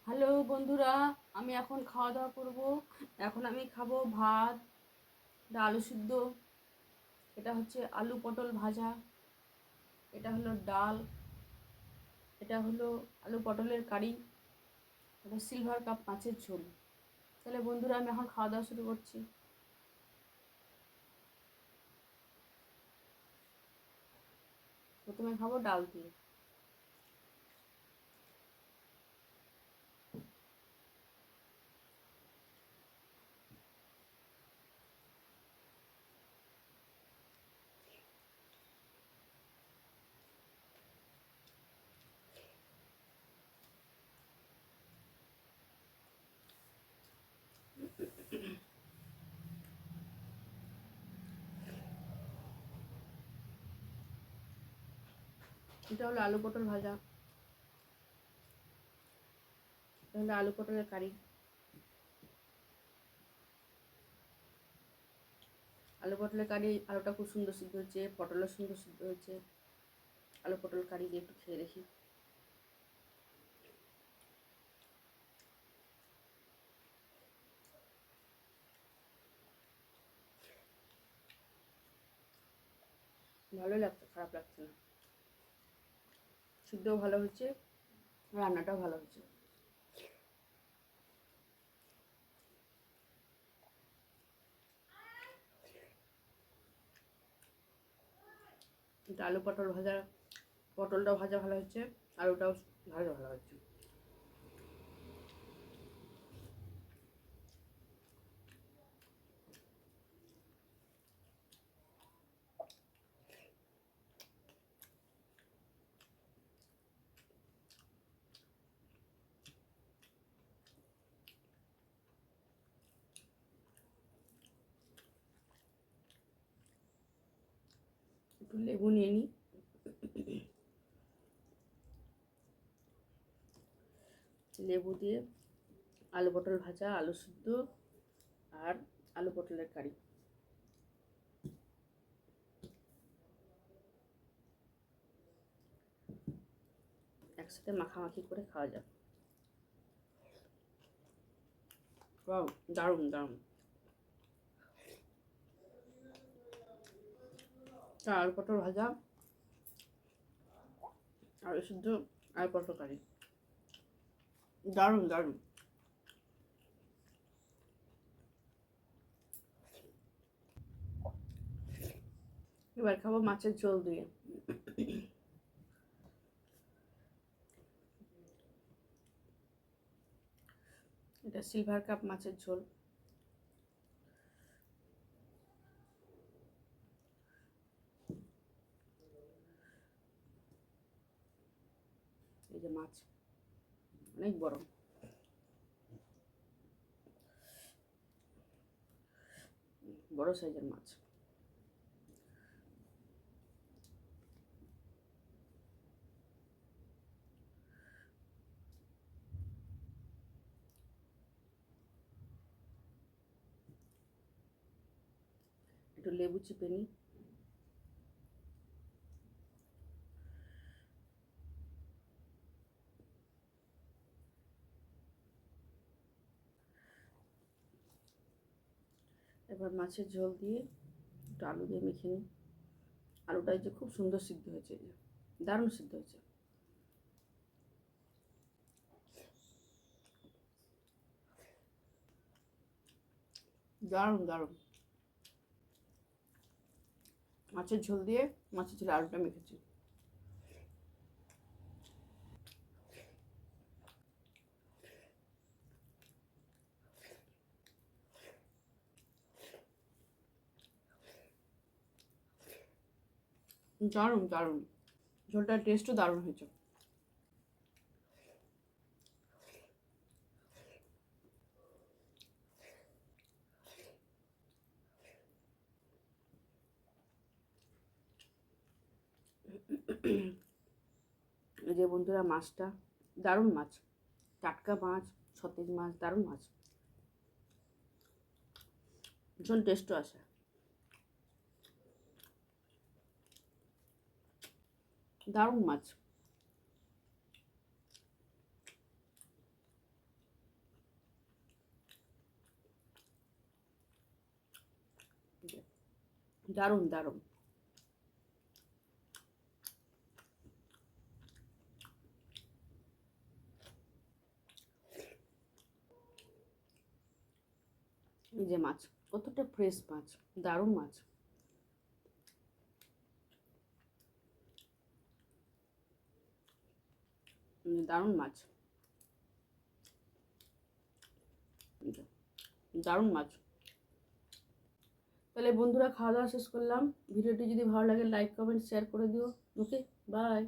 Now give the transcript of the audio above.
Hello বন্ধুরা, আমি এখন খাওয়া দাওয়া করব। এখন আমি খাবো ভাত, আলু সিদ্ধ, এটা হচ্ছে আলু পটল ভাজা, এটা হলো ডাল, এটা হলো আলু পটলের কারি, এটা সিলভার কাপ মাছের ঝোল। তাহলে বন্ধুরা, আমি এখন খাওয়া দাওয়া শুরু করছি। প্রথমে খাবো ডাল দিয়ে। এটা হলো আলু পটল ভাজা, এটা হলো আলু পটলের কারি। আলু পটলের কারি, আলুটা খুব সুন্দর সিদ্ধ হয়েছে, পটলও সুন্দর সিদ্ধ হয়েছে। আলু পটল কারি দিয়ে একটু খেয়ে দেখি। ভালোই লাগছে, খারাপ লাগছে না। সিদ্ধও ভালো হয়েছে, রান্নাটাও ভালো হয়েছে। এটা আলু পটল ভাজা, পটলটাও ভাজা ভালো হয়েছে, আলুটাও ভাজা ভালো হয়েছে। একটু লেবু নিয়ে নিই। লেবু দিয়ে আলু পটল ভাজা, আলু সিদ্ধ আর আলু পটলের কারি একসাথে মাখামাখি করে খাওয়া যাবে। ওয়াও, দারুণ দারুণ। আলু পটল ভাজা, আলু সিদ্ধ, আলু পটল কারি, দারুণ দারুণ। এবার খাবো মাছের ঝোল দিয়ে। এটা সিলভার কাপ মাছের ঝোল। এই যে মাছ, অনেক বড়, বড় সাইজের মাছ। একটু লেবু চিপে নিই। এবার মাছের ঝোল দিয়ে একটু আলু দিয়ে মেখে নিই। আলুটা যে খুব সুন্দর সিদ্ধ হয়েছে, দারুণ সিদ্ধ হয়েছে। দারুণ দারুণ। মাছের ঝোল দিয়ে মাছের ঝোলে আলুটা মেখেছি। দারুণ দারুণ, ঝোলটার টেস্টও দারুণ হয়েছে। এই যে বন্ধুরা, মাছটা দারুণ মাছ, টাটকা মাছ, সতেজ মাছ, দারুণ মাছ, ভীষণ টেস্টও আসে। দারুণ মাছ। দারুণ দারুণ। এই যে মাছ, কতটা ফ্রেশ মাছ, দারুণ মাছ। দারুণ মাছ, দারুণ মাছ। তাহলে বন্ধুরা, খাওয়া দাওয়া শেষ করলাম। ভিডিওটি যদি ভালো লাগে লাইক কমেন্ট শেয়ার করে দিও। ওকে, বাই।